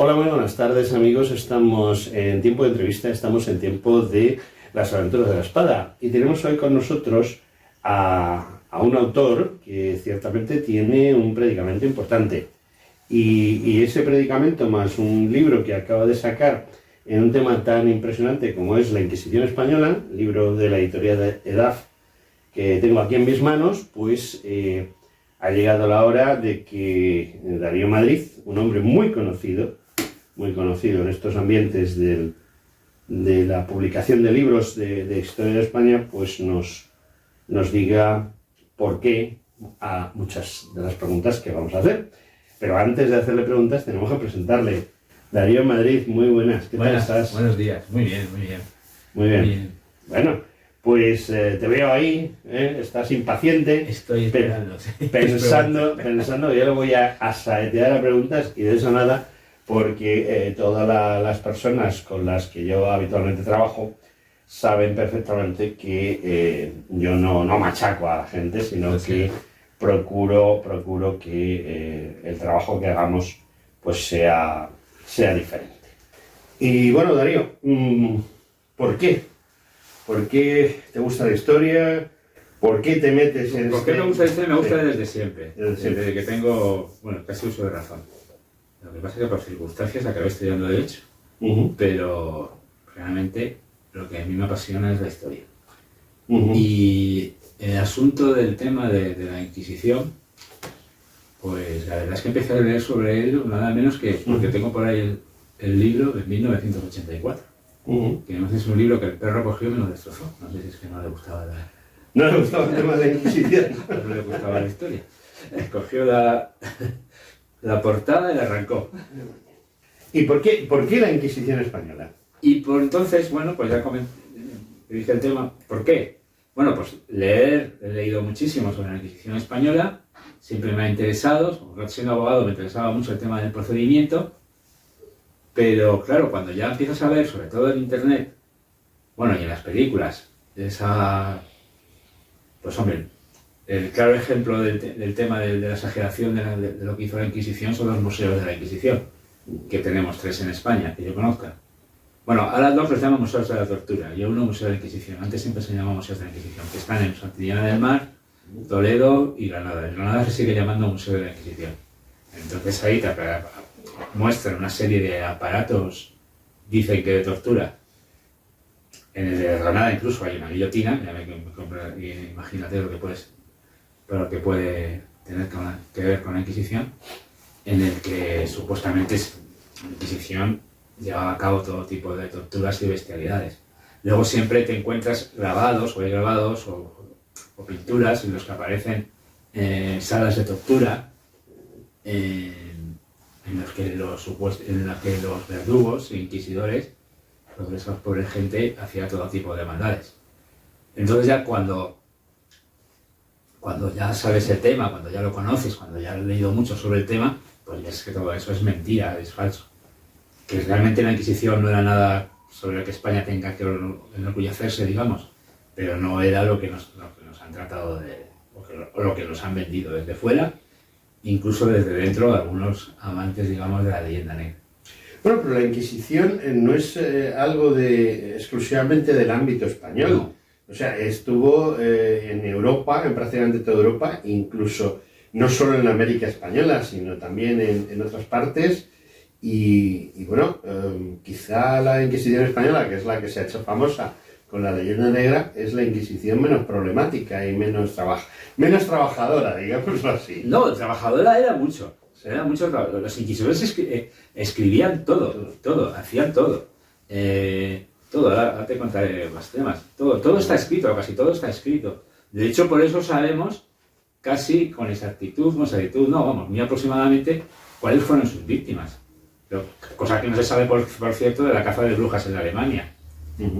Hola, muy buenas tardes amigos, estamos en tiempo de entrevista, estamos en tiempo de las aventuras de la espada y tenemos hoy con nosotros a un autor que ciertamente tiene un predicamento importante y ese predicamento más un libro que acaba de sacar en un tema tan impresionante como es la Inquisición Española, libro de la editorial de EDAF que tengo aquí en mis manos, pues ha llegado la hora de que Darío Madrid, un hombre muy conocido en estos ambientes de la publicación de libros de historia de España, pues nos diga por qué a muchas de las preguntas que vamos a hacer. Pero antes de hacerle preguntas tenemos que presentarle. Darío Madrid, muy buenas, ¿qué tal estás? Buenos días, muy bien, muy bien. Muy bien. Bueno, pues te veo ahí, estás impaciente. Estoy esperando, sí. Pensando que yo le voy a saetear a preguntas y de eso nada, porque todas las personas con las que yo habitualmente trabajo saben perfectamente que yo no machaco a la gente, sino que procuro que el trabajo que hagamos pues sea diferente. Y bueno, Darío, ¿por qué? ¿Por qué te gusta la historia? ¿Por qué te metes en ¿Por qué me gusta la historia? Me gusta desde siempre. Desde Desde que tengo, casi uso de razón. Lo que pasa es que por circunstancias acabé estudiando Derecho, pero realmente lo que a mí me apasiona es la historia. Y el asunto del tema de la Inquisición, pues la verdad es que empecé a leer sobre ello nada menos que porque tengo por ahí el libro de 1984. Que además es un libro que el perro cogió y me lo destrozó. No sé si es que no le gustaba No le gustaba el tema de la Inquisición. No le gustaba la historia. Cogió la portada y la arrancó. ¿Y por qué la Inquisición española? Y por entonces, pues ya dije el tema. ¿Por qué? Bueno, pues he leído muchísimo sobre la Inquisición española, siempre me ha interesado, siendo abogado me interesaba mucho el tema del procedimiento, pero claro, cuando ya empiezas a ver, sobre todo en internet, y en las películas, pues hombre, el claro ejemplo del tema de la exageración de lo que hizo la Inquisición son los museos de la Inquisición, que tenemos 3 en España, que yo conozca. Ahora 2 los llaman museos de la tortura, y uno museo de la Inquisición. Antes siempre se llamaba museos de la Inquisición, que están en Santillana del Mar, Toledo y Granada. En Granada se sigue llamando Museo de la Inquisición. Entonces ahí te muestran una serie de aparatos, dicen que de tortura. En el de Granada incluso hay una guillotina, imagínate lo que puede tener que ver con la Inquisición, en el que supuestamente la Inquisición llevaba a cabo todo tipo de torturas y bestialidades. Luego siempre te encuentras grabados o pinturas en los que aparecen salas de tortura en las que los verdugos e inquisidores, esa pobre gente, hacía todo tipo de maldades. Entonces ya cuando ya sabes el tema, cuando ya lo conoces, cuando ya has leído mucho sobre el tema, pues ves que todo eso es mentira, es falso. Que realmente la Inquisición no era nada sobre lo que España tenga que enorgullecerse, digamos, pero no era lo que nos han tratado o lo que nos han vendido desde fuera, incluso desde dentro algunos amantes, digamos, de la leyenda negra. Bueno, pero la Inquisición no es algo exclusivamente del ámbito español. No. O sea, estuvo en Europa, en prácticamente toda Europa, incluso no solo en América Española, sino también en otras partes. Y quizá la Inquisición española, que es la que se ha hecho famosa con la leyenda negra, es la Inquisición menos problemática y menos trabajadora, digámoslo así. No, trabajadora era mucho. Los inquisidores escribían todo, hacían todo. Ahora te contaré más temas. Todo está escrito, casi todo está escrito. De hecho, por eso sabemos casi con exactitud, muy aproximadamente, cuáles fueron sus víctimas. Cosa que no se sabe, por cierto, de la caza de brujas en Alemania.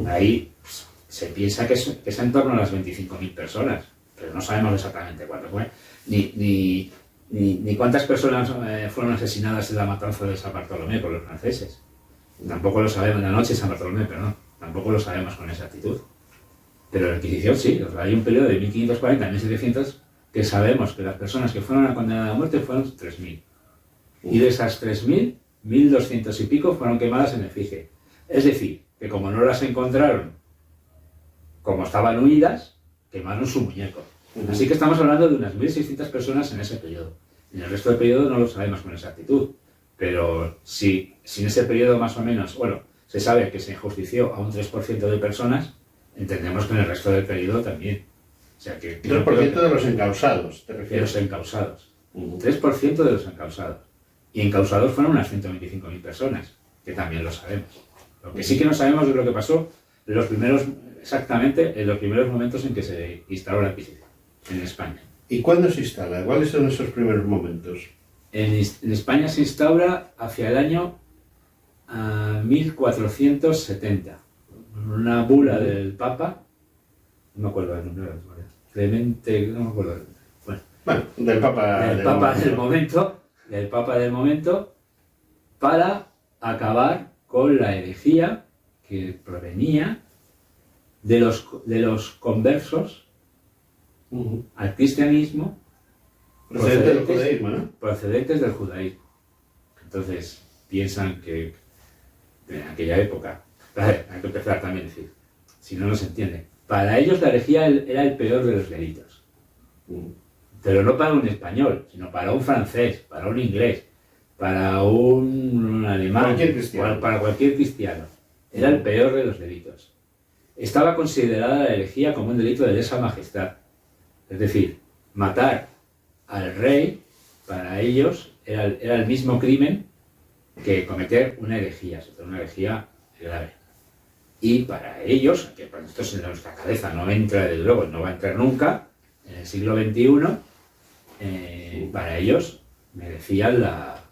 Ahí pues, se piensa que es en torno a las 25.000 personas, pero no sabemos exactamente cuánto fue, ni cuántas personas fueron asesinadas en la matanza de San Bartolomé por los franceses. Tampoco lo sabemos, en la noche de San Bartolomé, perdón, tampoco lo sabemos con exactitud. Pero la Inquisición sí, hay un periodo de 1540 a 1700 que sabemos que las personas que fueron condenadas a muerte fueron 3.000. Y de esas 3.000, 1.200 y pico fueron quemadas en efigie. Es decir, que como no las encontraron, como estaban huidas, quemaron su muñeco. Así que estamos hablando de unas 1.600 personas en ese periodo. En el resto del periodo no lo sabemos con exactitud. Pero si en ese periodo más o menos, se sabe que se enjustició a un 3% de personas, entendemos que en el resto del periodo también. O sea que 3% de los encausados, ¿te refieres? De los encausados. 3% de los encausados. Y encausados fueron unas 125.000 personas, que también lo sabemos. Lo que sí que no sabemos es lo que pasó en los primeros momentos en que se instaló la Inquisición en España. ¿Y cuándo se instala? ¿Cuáles son esos primeros momentos? En España se instaura hacia el año 1470. Una bula del Papa, no me acuerdo del nombre, Clemente, no me acuerdo. Bueno, del Papa del momento, para acabar con la herejía que provenía de los conversos al cristianismo procedentes del judaísmo, ¿no? Procedentes del judaísmo. Entonces, piensan que en aquella época, hay que empezar también a decir, si no se entiende, para ellos la herejía era el peor de los delitos. Pero no para un español, sino para un francés, para un inglés, para un alemán, para cualquier cristiano. Era el peor de los delitos. Estaba considerada la herejía como un delito de lesa majestad. Es decir, matar al rey, para ellos, era el mismo crimen que cometer una herejía grave. Y para ellos, que para nosotros en nuestra cabeza no entra, desde luego, no va a entrar nunca, en el siglo XXI, para ellos merecían la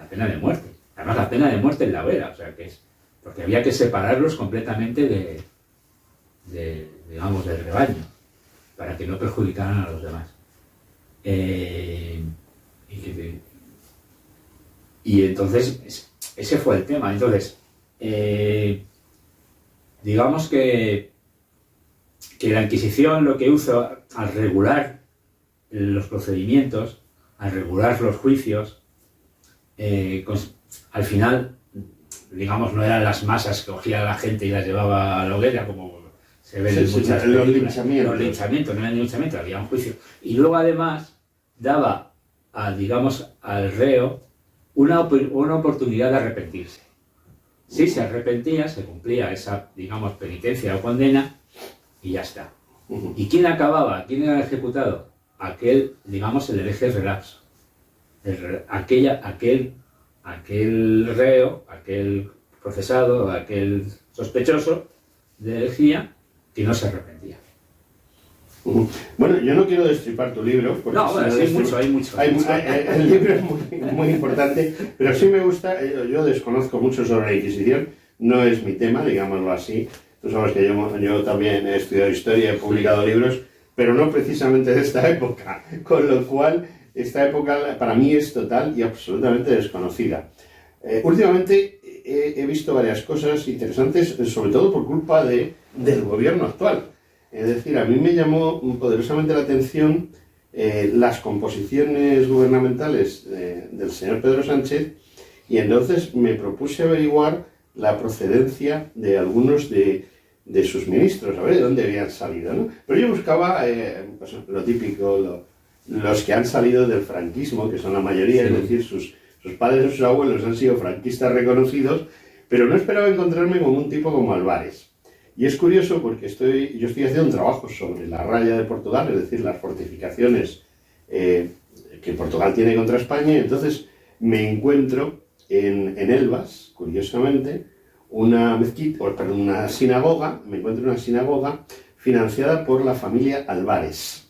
pena de muerte. Además, la pena de muerte en la hoguera, o sea, que es porque había que separarlos completamente del rebaño, para que no perjudicaran a los demás. Y entonces, ese fue el tema. Entonces, digamos que la Inquisición lo que hizo al regular los procedimientos, al regular los juicios, al final, digamos, no eran las masas que cogía la gente y las llevaba a la hoguera, como se ve en muchas películas. Los linchamientos, no eran linchamientos, había un juicio. Y luego, además, daba al reo una oportunidad de arrepentirse. Si se arrepentía, se cumplía esa, digamos, penitencia o condena y ya está. ¿Y quién acababa? ¿Quién era el ejecutado? Aquel, digamos, el hereje relapso. Aquel reo, aquel procesado, aquel sospechoso de herejía que no se arrepentía. Bueno, yo no quiero destripar tu libro, porque hay mucho. El libro es muy importante, pero sí me gusta, yo desconozco mucho sobre la Inquisición, no es mi tema, digámoslo así. Tú sabes que yo también he estudiado historia, he publicado libros, pero no precisamente de esta época, con lo cual esta época para mí es total y absolutamente desconocida. Últimamente he visto varias cosas interesantes, sobre todo por culpa del gobierno actual. Es decir, a mí me llamó poderosamente la atención las composiciones gubernamentales del señor Pedro Sánchez, y entonces me propuse averiguar la procedencia de algunos de sus ministros, a ver de dónde habían salido, ¿no? Pero yo buscaba pues, lo típico, los que han salido del franquismo, que son la mayoría, sí. Es decir, sus padres o sus abuelos han sido franquistas reconocidos, pero no esperaba encontrarme con un tipo como Álvarez. Y es curioso porque yo estoy haciendo un trabajo sobre la raya de Portugal, es decir, las fortificaciones que Portugal tiene contra España, y entonces me encuentro en Elvas, curiosamente, una sinagoga financiada por la familia Álvarez.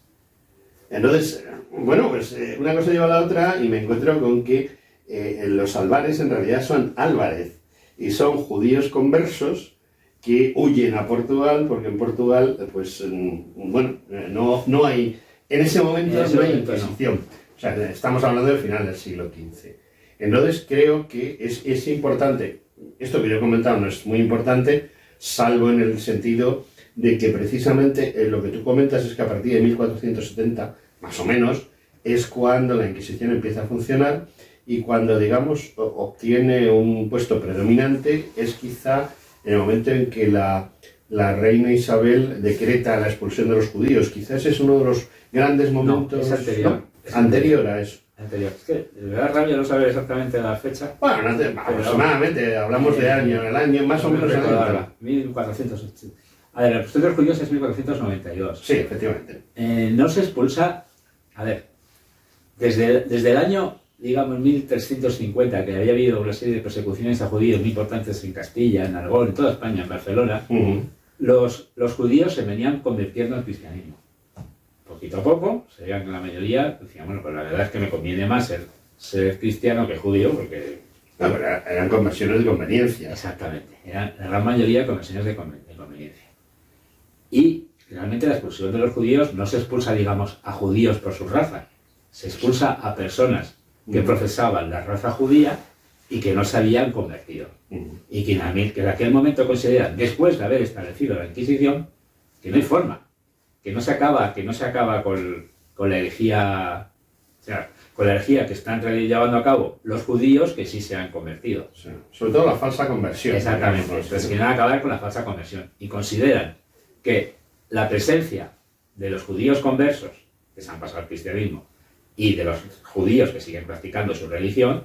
Entonces, bueno, pues una cosa lleva a la otra y me encuentro con que los Álvarez en realidad son Álvarez y son judíos conversos que huyen a Portugal porque en Portugal, pues, bueno, no hay, en ese momento no hay Inquisición. O sea, estamos hablando del final del siglo XV. Entonces creo que es importante, esto que yo he comentado no es muy importante, salvo en el sentido de que precisamente lo que tú comentas es que a partir de 1470, más o menos, es cuando la Inquisición empieza a funcionar y cuando, digamos, obtiene un puesto predominante es quizá en el momento en que la reina Isabel decreta la expulsión de los judíos. Quizás es uno de los grandes momentos... No, es anterior. ¿No? Es anterior a eso. Anterior. Es que me da rabia no saber exactamente la fecha. Bueno, aproximadamente, hablamos de año, el año, más o menos el año. 1480. A ver, la expulsión de los judíos es 1492. Sí, efectivamente. No se expulsa, a ver, desde el año, digamos, 1350, que había habido una serie de persecuciones a judíos muy importantes en Castilla, en Aragón, en toda España, en Barcelona, los judíos se venían convirtiendo al cristianismo. Poquito a poco, se veían que la mayoría decían, bueno, pues la verdad es que me conviene más ser cristiano que judío, porque... No, pero eran conversiones de conveniencia. Exactamente, eran la gran mayoría conversiones de conveniencia. Y realmente la expulsión de los judíos no se expulsa, digamos, a judíos por su raza, se expulsa a personas que profesaban la raza judía y que no se habían convertido. Y que en aquel momento consideran, después de haber establecido la Inquisición, que no hay forma, que no se acaba con la herejía, o sea, con la herejía que están llevando a cabo los judíos que sí se han convertido. Sí. Sobre todo la falsa conversión. Exactamente, entonces quieren acabar con la falsa conversión y consideran que la presencia de los judíos conversos que se han pasado al cristianismo y de los judíos que siguen practicando su religión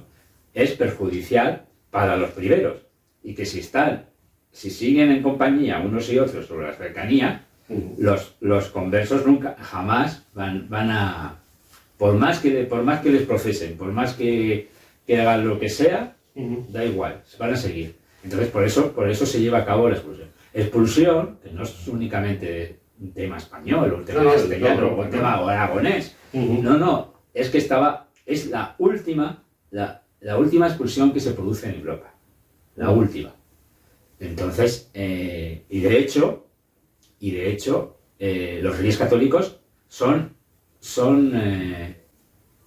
es perjudicial para los primeros y que si siguen en compañía unos y otros sobre la cercanía, los conversos nunca, jamás van a, por más que les profesen, por más que hagan lo que sea, da igual, van a seguir. Entonces por eso se lleva a cabo la expulsión. Expulsión, que no es únicamente un tema español, o un tema castellano, o un tema aragonés. No, es que es la última expulsión que se produce en Europa. La última. Entonces, y de hecho, los reyes católicos son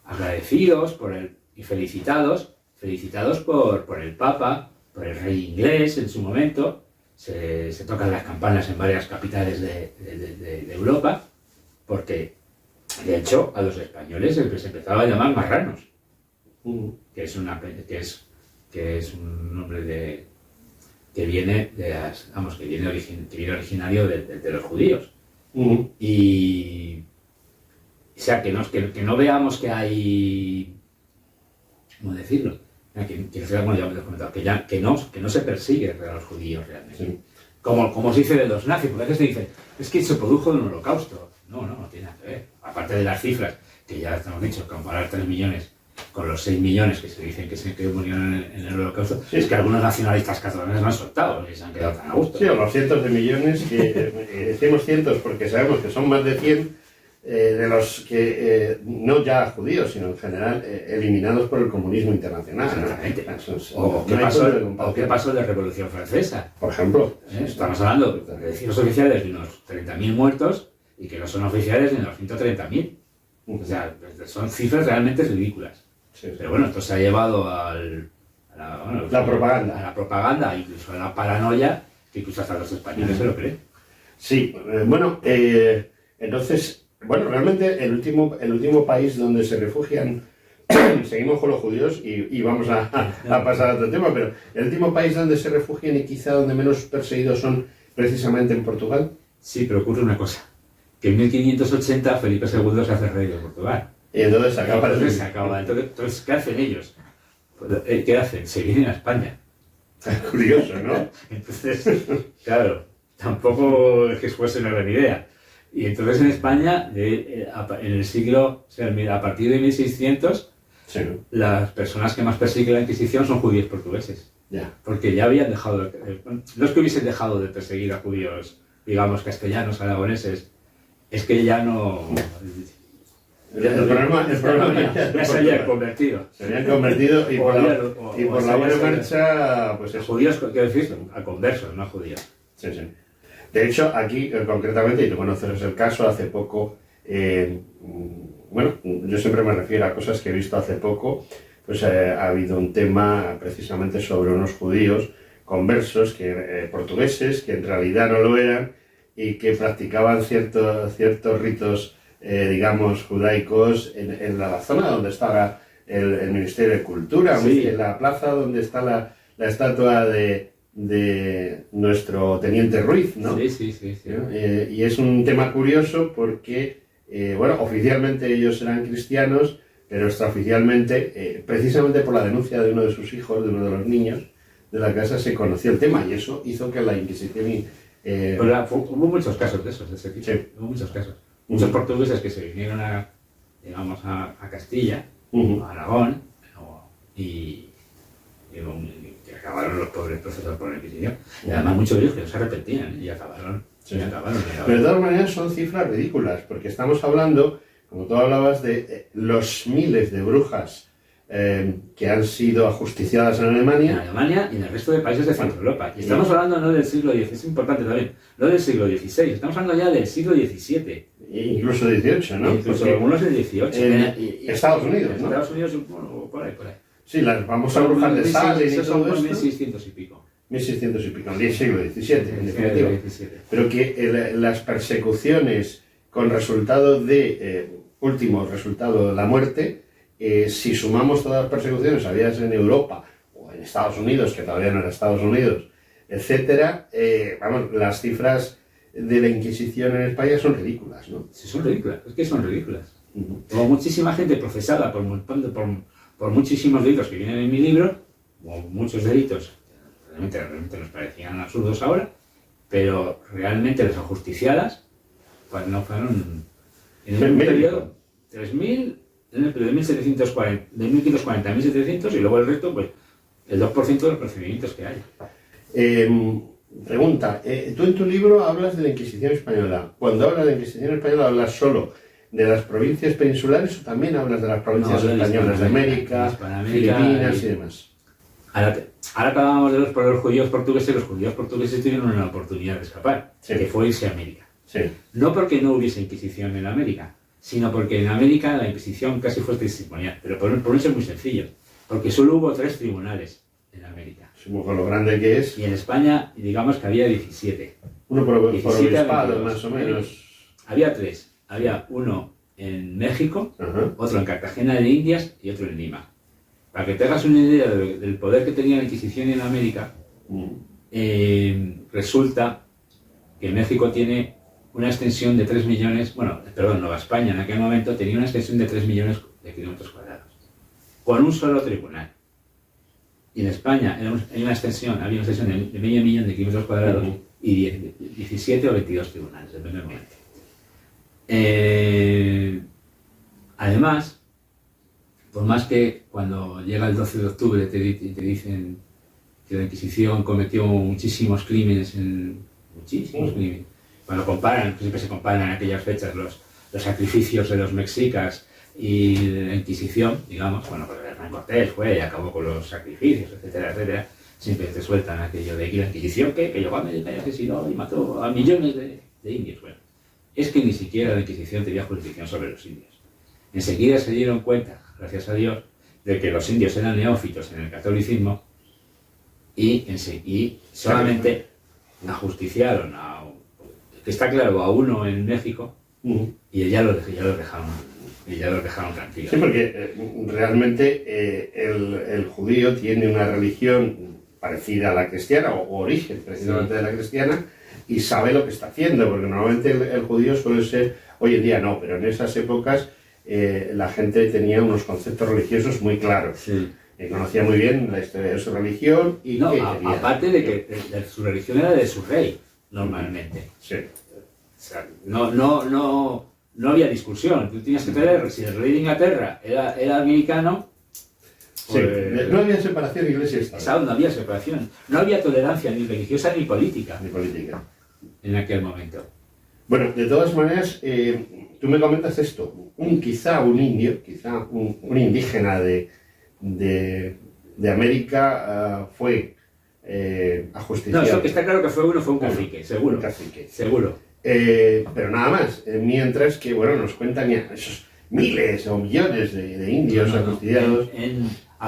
agradecidos y felicitados por el Papa, por el rey inglés en su momento. Se tocan las campanas en varias capitales de Europa, porque de hecho a los españoles se empezaba a llamar marranos, que es un nombre que viene originario de los judíos. Y o sea, que no veamos que hay, ¿cómo decirlo? Que no se persigue a los judíos realmente. Sí. Como se dice de los nazis, porque a veces se dice, es que se produjo un holocausto. No tiene nada que ver. Aparte de las cifras, que ya hemos dicho, comparar 3 millones con los 6 millones que se dicen que murieron en el holocausto, sí. Es que algunos nacionalistas catalanes no han soltado y se han quedado tan a gusto. Sí, o los cientos de millones que decimos cientos porque sabemos que son más de 100 de los que, no ya judíos, sino en general, eliminados por el comunismo internacional. Exactamente. ¿O qué pasó de la Revolución Francesa? Por ejemplo. Estamos hablando de cifras oficiales de unos 30.000 muertos y que no son oficiales de unos 130.000. O sea, son cifras realmente ridículas. Sí. Pero bueno, esto se ha llevado a la propaganda, incluso a la paranoia, que incluso hasta los españoles se lo creen. Sí, entonces... Bueno, realmente el último país donde se refugian, seguimos con los judíos y vamos a pasar a otro tema, pero el último país donde se refugian y quizá donde menos perseguidos son precisamente en Portugal. Sí, pero ocurre una cosa, que en 1580 Felipe II se hace rey de Portugal. Y entonces se acaba. Entonces, ¿qué hacen ellos? ¿Qué hacen? Se vienen a España. Es curioso, ¿no? Entonces, claro, tampoco es que fuese una gran idea. Y entonces en España, en el siglo, o sea, a partir de 1600, sí, las personas que más persiguen la Inquisición son judíos portugueses. Yeah. Porque ya habían dejado, no es que hubiesen dejado de perseguir a judíos, digamos, castellanos, aragoneses, es que ya no El problema ya se había convertido. Se habían convertido y por la buena marcha, pues a eso. judíos, quiero decir, a conversos, no a judíos. Sí, sí. De hecho, aquí concretamente, y tú conoces el caso, hace poco, bueno, yo siempre me refiero a cosas que he visto hace poco, pues ha habido un tema precisamente sobre unos judíos conversos, portugueses, que en realidad no lo eran y que practicaban ciertos ritos, digamos, judaicos en la zona donde estaba el Ministerio de Cultura, sí. en la plaza donde está la estatua de nuestro teniente Ruiz, ¿no? Sí. Y es un tema curioso porque, bueno, oficialmente ellos eran cristianos, pero extraoficialmente, precisamente por la denuncia de uno de sus hijos, de uno de los niños de la casa, se conoció el tema y eso hizo que la Inquisición... hubo muchos casos de esos, de ese tipo. Sí. Hubo muchos casos. Muchos portugueses que se vinieron a Castilla, a Aragón, y que acabaron los pobres procesos por la Inquisición. Y además muchos de ellos que no se arrepentían y acabaron. Sí. Pero de todas maneras son cifras ridículas, porque estamos hablando, como tú hablabas, de los miles de brujas que han sido ajusticiadas en Alemania. En Alemania y en el resto de países de Centro Europa. Y estamos hablando no del siglo XVI, es importante también, no del siglo XVI, estamos hablando ya del siglo XVII. Incluso XVIII, ¿no? Incluso algunos del XVIII. Estados Unidos, ¿no? Estados Unidos, bueno, por ahí. Sí, las famosas brujas de Salem y todo esto. 1600 y pico. 1600 y pico, en el siglo XVII, en definitiva. Pero que las persecuciones con resultado último resultado de la muerte, si sumamos todas las persecuciones habidas en Europa o en Estados Unidos, que todavía no era Estados Unidos, etcétera, vamos, las cifras de la Inquisición en España son ridículas, ¿no? Sí, son ridículas, es que son ridículas. Hubo muchísima gente procesada por muchísimos delitos que vienen en mi libro, o muchos delitos que realmente nos parecían absurdos ahora, pero realmente las ajusticiadas pues no fueron en un periodo 3.000, en el periodo de 1740, de 1540 a 1700, y luego el resto, pues el 2% de los procedimientos que hay. Pregunta, tú en tu libro hablas de la Inquisición española. Cuando hablas de la Inquisición española, ¿hablas solo de las provincias peninsulares o también hablas de las provincias españolas de América, Filipinas y demás? Ahora hablábamos por los judíos portugueses. Los judíos portugueses tuvieron una oportunidad de escapar, que fue irse a América. Sí. No porque no hubiese Inquisición en América, sino porque en América la Inquisición casi fue testimonial, pero por un hecho muy sencillo, porque solo hubo 3 tribunales en América. Con lo grande que es. Y en España, digamos que había 17. Uno por obispado, más o menos. Había 3. Había uno en México, otro en Cartagena de Indias y otro en Lima. Para que te hagas una idea del poder que tenía la Inquisición en América, resulta que México tiene una extensión de 3 millones, Nueva España en aquel momento tenía una extensión de 3 millones de kilómetros cuadrados, con un solo tribunal. Y en España había una extensión de medio millón de kilómetros cuadrados y 17 o 22 tribunales, depende del momento. Además, por más que cuando llega el 12 de octubre te dicen que la Inquisición cometió muchísimos crímenes, cuando comparan, siempre se comparan en aquellas fechas los sacrificios de los mexicas y la Inquisición, digamos, pues Hernán Cortés fue y acabó con los sacrificios, etcétera, siempre te sueltan aquello de que la Inquisición que llegó a América y asesinó y mató a millones de indios. Bueno, es que ni siquiera la Inquisición tenía jurisdicción sobre los indios. Enseguida se dieron cuenta, gracias a Dios, de que los indios eran neófitos en el catolicismo y solamente ajusticiaron que está claro, a uno en México y ya lo dejaron tranquilo. Sí, porque realmente el judío tiene una religión parecida a la cristiana, o origen precisamente de la cristiana, y sabe lo que está haciendo, porque normalmente el judío suele ser, hoy en día no, pero en esas épocas la gente tenía unos conceptos religiosos muy claros. Sí. Conocía muy bien la historia de su religión y aparte de que su religión era de su rey, normalmente. Sí. O sea, no había discusión. Tú tenías que traer, si el rey de Inglaterra era americano, pues, no había separación iglesia-estado. No había separación. No había tolerancia ni religiosa ni política. Ni política. En aquel momento. Bueno, de todas maneras, tú me comentas esto, quizá un indio, quizá un indígena de América fue ajusticiado. No, eso que está claro que fue uno, fue un cacique, seguro. Un cacique. Seguro. Pero nada más, mientras que, bueno, nos cuentan ya esos miles o millones de indios ajusticiados.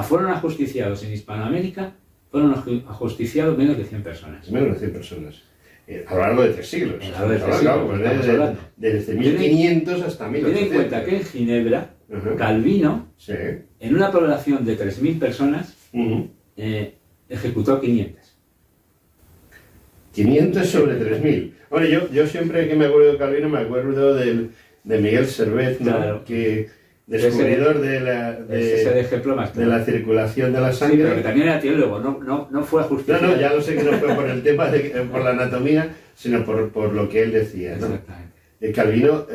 Fueron ajusticiados en Hispanoamérica, fueron ajusticiados menos de 100 personas. Menos de 100 personas. A lo largo de 3 siglos. A lo largo de 3 siglos, desde 1500 hasta 1800. Ten en cuenta que en Ginebra, Calvino, sí, en una población de 3.000 personas, ejecutó 500. 500 sobre 3.000. Bueno, yo siempre que me acuerdo de Calvino me acuerdo de Miguel Servet, ¿no? Claro. Que descubridor de la circulación de la sangre. Sí, pero que también era teólogo, no fue ajusticiado. No, ya lo sé que no fue por el tema por la anatomía, sino por lo que él decía, ¿no? Exactamente. Calvino,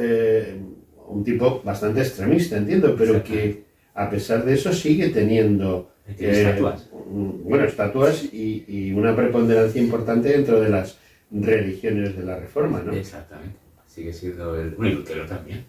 un tipo bastante extremista, entiendo, pero que a pesar de eso sigue teniendo estatuas. Bueno, estatuas y una preponderancia importante dentro de las religiones de la Reforma, ¿no? Exactamente. Sigue siendo el... Bueno, y Lutero también.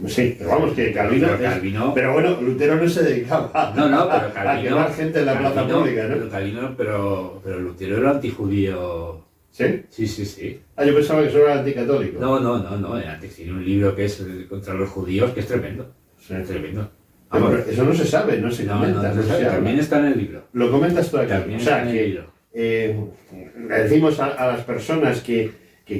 Sí, pero vamos, que Calvino... Pero bueno, Lutero no se dedicaba pero Calvino, a quemar gente en la plaza pública, ¿no? Pero Lutero era antijudío. ¿Sí? Sí. Yo pensaba que solo era anticatólico. No, tiene un libro que es contra los judíos, que es tremendo. Sí. Es tremendo. Pero eso no se sabe, no se comenta. No se sabe, también está en el libro. Lo comentas tú aquí. También o sea, está en el libro. Le decimos a las personas que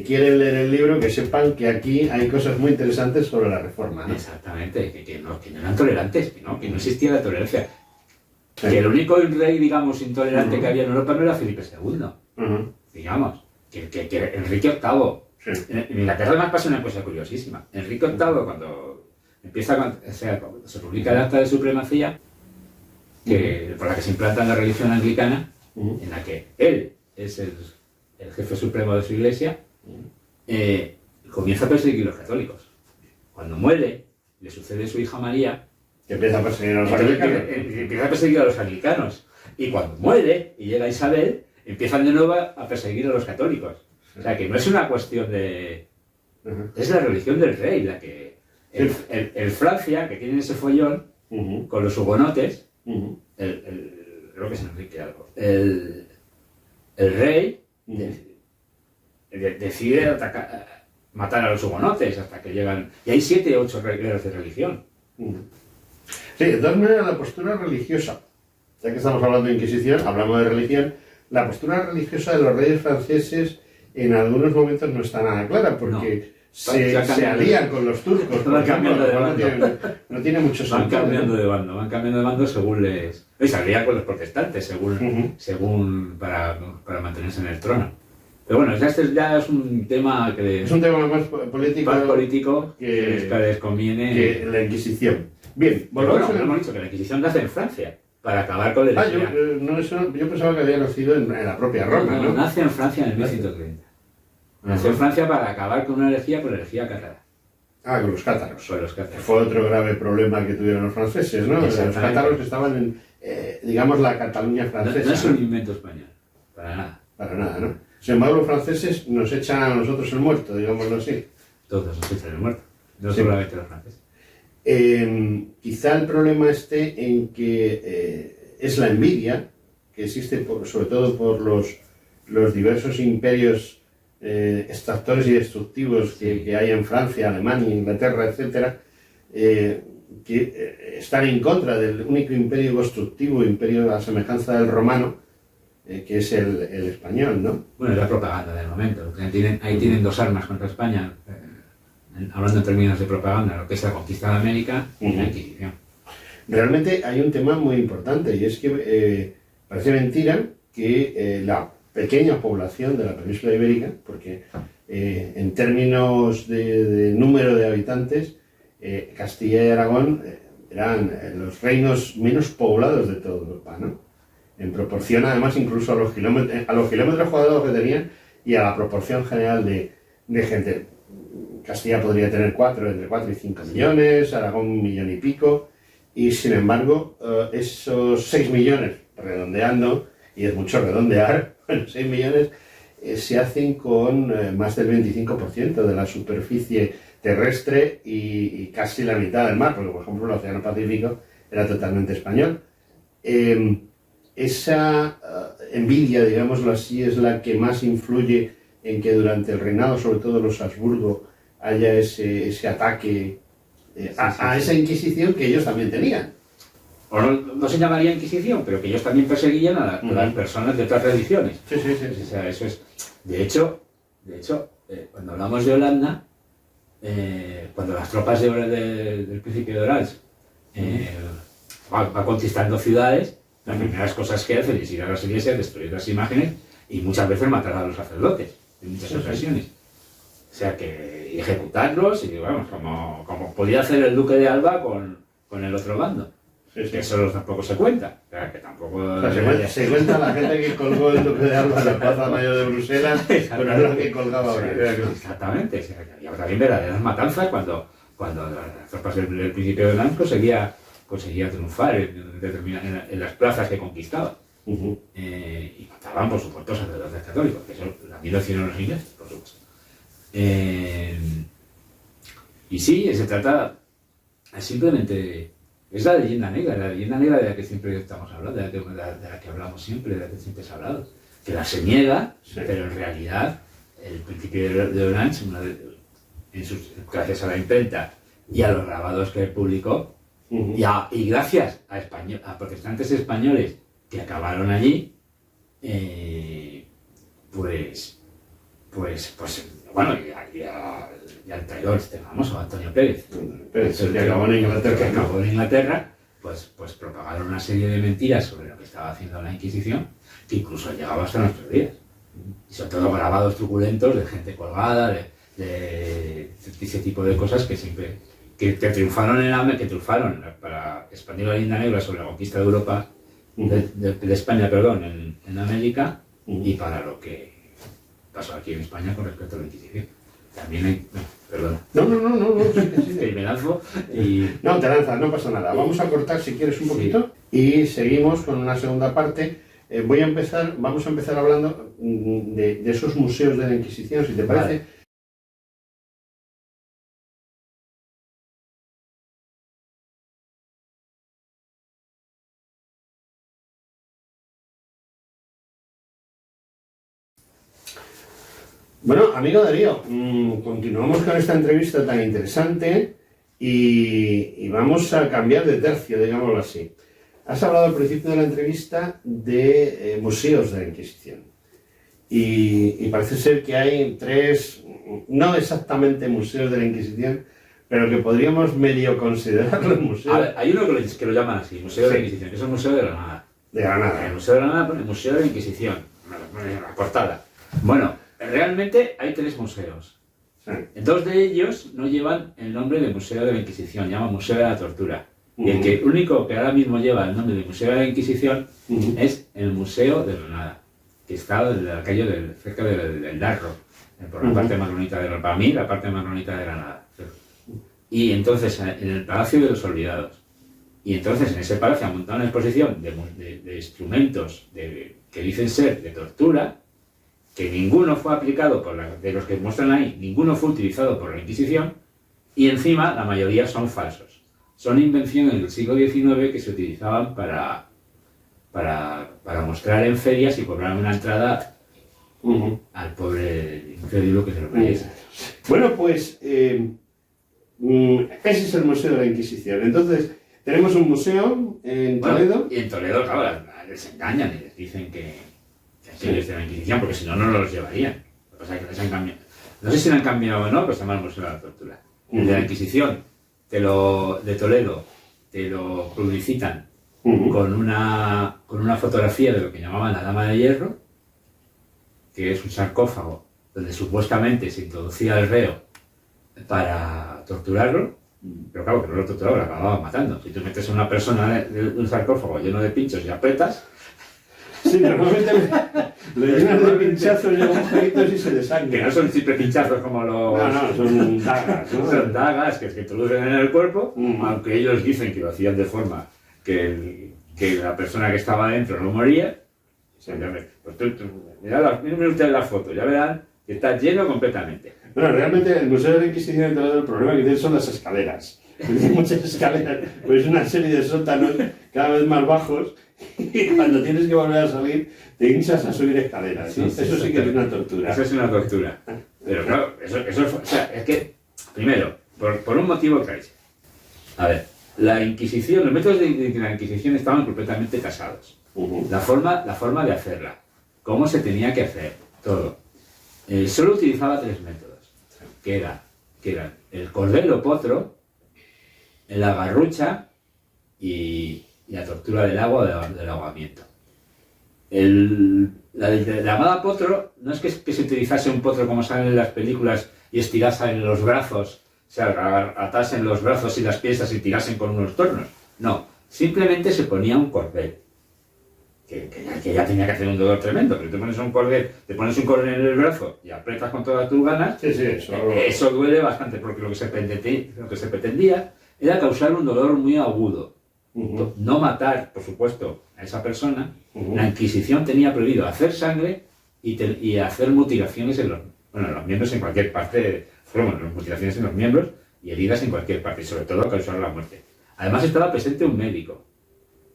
quieren leer el libro que sepan que aquí hay cosas muy interesantes sobre la Reforma, ¿no? Exactamente, que no eran tolerantes, que no existía la tolerancia. Sí. Que el único rey, digamos, intolerante que había en Europa no era Felipe II, digamos, que Enrique VIII. Sí. En Inglaterra además pasa una cosa curiosísima. Enrique VIII, cuando se publica el Acta de Supremacía, por la que se implanta la religión anglicana, en la que él es el jefe supremo de su iglesia, comienza a perseguir a los católicos. Cuando muere, le sucede su hija María, que empieza a perseguir a los anglicanos. Empieza a perseguir a los anglicanos. Y cuando muere y llega Isabel, empiezan de nuevo a perseguir a los católicos. O sea, que no es una cuestión de... Es la religión del rey la que... El Francia, que tiene ese follón, con los hugonotes, creo que es Enrique algo, el rey decide matar a los hugonotes hasta que llegan... Y hay 7 o 8 reglas de religión. Sí, de todas maneras la postura religiosa, ya que estamos hablando de Inquisición, hablamos de religión, la postura religiosa de los reyes franceses en algunos momentos no está nada clara, porque se alían con los turcos, por ejemplo, no tiene mucho sentido. Van cambiando de bando según les... Y se alían con los protestantes, según para mantenerse en el trono. Pero bueno, este ya es un tema que... Es un tema más político que les conviene... Que la Inquisición. Bien, volvamos a... hemos dicho que la Inquisición nace en Francia, para acabar con el... yo pensaba que había nacido en la propia Roma, ¿no? Nace en Francia en el 1130. Nació en Francia para acabar con una herejía, con la herejía cátara. Con los cátaros. Con los cátaros. Fue otro grave problema que tuvieron los franceses, ¿no? Los cátaros que estaban en, digamos, la Cataluña francesa. No es un invento español, para nada. Para nada, ¿no? Sin embargo, los franceses nos echan a nosotros el muerto, digámoslo así. Todos nos echan el muerto, no solamente los franceses. Quizá el problema esté en que es la envidia que existe sobre todo por los diversos imperios extractores y destructivos que hay en Francia, Alemania, Inglaterra, etcétera, que están en contra del único imperio constructivo, imperio a semejanza del romano, que es el español, ¿no? Bueno, es la propaganda del momento. Ahí tienen 2 armas contra España, hablando en términos de propaganda, lo que es la conquista de América y la Inquisición. Realmente hay un tema muy importante, y es que parece mentira que la pequeña población de la península ibérica, porque en términos de número de habitantes, Castilla y Aragón eran los reinos menos poblados de toda Europa, ¿no? En proporción, además, incluso a los kilómetros cuadrados que tenían y a la proporción general de gente. Castilla podría tener entre 4 y 5 millones, Aragón 1 millón y pico, y sin embargo, esos 6 millones, redondeando, y es mucho redondear, 6 millones se hacen con más del 25% de la superficie terrestre y casi la mitad del mar, porque por ejemplo el Océano Pacífico era totalmente español. Esa envidia, digámoslo así, es la que más influye en que durante el reinado, sobre todo de los Habsburgo, haya ese ataque a esa Inquisición que ellos también tenían. O no se llamaría Inquisición, pero que ellos también perseguían a las personas de otras religiones. Sí. O sea, eso es. De hecho, cuando hablamos de Holanda, cuando las tropas del príncipe de Orange va conquistando ciudades, las primeras cosas que hacen es ir a las iglesias, destruir las imágenes y muchas veces matar a los sacerdotes, en muchas ocasiones. O sea, que ejecutarlos y, vamos, como podía hacer el duque de Alba con el otro bando. Que eso tampoco se cuenta. O sea, que tampoco... O sea, se cuenta la gente que colgó el duque de Alba en la Plaza Mayor de Bruselas, pero no es lo que colgaba ahora. Exactamente. O sea, que había también verdaderas matanzas cuando las tropas del príncipe de Orleans conseguía triunfar en las plazas que conquistaba. Y mataban, por supuesto, sacerdotes católicos, que eso también lo hicieron los ingleses, por supuesto. Y sí, se trata simplemente... Es la leyenda negra de la que siempre estamos hablando, de la que hablamos siempre, de la que siempre se ha hablado. Que la se niega, pero en realidad el príncipe de Orange, gracias a la imprenta y a los grabados que publicó, y gracias a protestantes españoles que acabaron allí, bueno, y al traidor este famoso, Antonio Pérez, que acabó en Inglaterra, pues propagaron una serie de mentiras sobre lo que estaba haciendo la Inquisición, que incluso llegaba hasta nuestros días. Y sobre todo grabados truculentos de gente colgada, de ese tipo de cosas que siempre que triunfaron para expandir la leyenda negra sobre la conquista de Europa, de España, perdón, en América, y para lo que pasó aquí en España con respecto a la Inquisición. También hay... Perdón. No, sí. Me lanzo y... No, te lanzas, no pasa nada. Vamos a cortar si quieres un poquito y seguimos con una segunda parte. Vamos a empezar hablando de esos museos de la Inquisición, si te parece. Vale. Bueno, amigo Darío, continuamos con esta entrevista tan interesante y vamos a cambiar de tercio, digámoslo así. Has hablado al principio de la entrevista de museos de la Inquisición y parece ser que hay 3, no exactamente museos de la Inquisición, pero que podríamos medio considerarlos museos. A ver, hay uno que lo llaman así, Museo de la Inquisición, que es el Museo de Granada. De Granada. El Museo de Granada pone Museo de la Inquisición, la portada. Bueno, realmente hay 3 museos. 2 de ellos no llevan el nombre de Museo de la Inquisición, llaman Museo de la Tortura. Y el único que ahora mismo lleva el nombre de Museo de la Inquisición es el Museo de Granada, que está en la calle cerca del Darro, por la parte más bonita de Granada. Para mí, la parte más bonita de Granada. Y entonces, en el Palacio de los Olvidados. Y entonces, en ese palacio han montado una exposición de instrumentos que dicen ser de tortura, que ninguno fue aplicado, de los que muestran ahí, ninguno fue utilizado por la Inquisición, y encima la mayoría son falsos. Son invenciones del siglo XIX que se utilizaban para mostrar en ferias y cobrar una entrada al pobre incrédulo que se lo creyese. Bueno, pues ese es el Museo de la Inquisición. Entonces, tenemos un museo en Toledo. Y en Toledo, claro, les engañan y les dicen que aquellos de la Inquisición, porque si no, no los llevarían. Lo que pasa es que les han cambiado. No sé si lo han cambiado o no, pero se llama el Museo de la Tortura. El de la Inquisición, de Toledo, te lo publicitan con una fotografía de lo que llamaban la Dama de Hierro, que es un sarcófago donde supuestamente se introducía el reo para torturarlo, pero claro, que no lo torturaba, lo acababa matando. Si tú metes a una persona de un sarcófago lleno de pinchos y aprietas... Sí, normalmente lo llenas de pinchazos, lleva un poquito y se desangre. Que no son siempre pinchazos como los... No, son dagas, ¿no? Son dagas que se introducen en el cuerpo, aunque ellos dicen que lo hacían de forma que la persona que estaba dentro no moría. Pues mirad usted la foto, ya verán que está lleno completamente. Bueno, realmente el Museo de la Inquisición, el problema que tiene son las escaleras. Tiene muchas escaleras, pues es una serie de sótanos cada vez más bajos y cuando tienes que volver a salir te hinchas a subir escaleras, ¿no? Eso sí que es una tortura. Eso es una tortura. Pero claro, o sea, es que, primero, por un motivo clarísimo. A ver, la Inquisición, los métodos de la Inquisición estaban completamente tasados. La forma de hacerla, cómo se tenía que hacer, todo. Solo utilizaba 3 métodos, que eran el cordel o potro, la garrucha y la tortura del agua o del ahogamiento. La llamada potro no es que se utilizase un potro como sale en las películas y estirase en los brazos, o sea, atasen los brazos y las piezas y tirasen con unos tornos. No, simplemente se ponía un cordel. Que ya tenía que hacer un dolor tremendo, pero te pones un cordel en el brazo y aprietas con todas tus ganas, Sí, eso duele bastante, porque lo que se pretendía era causar un dolor muy agudo. No matar, por supuesto, a esa persona. La Inquisición tenía prohibido hacer sangre y hacer mutilaciones en los miembros en cualquier parte, mutilaciones en los miembros y heridas en cualquier parte, y sobre todo causar la muerte. Además estaba presente un médico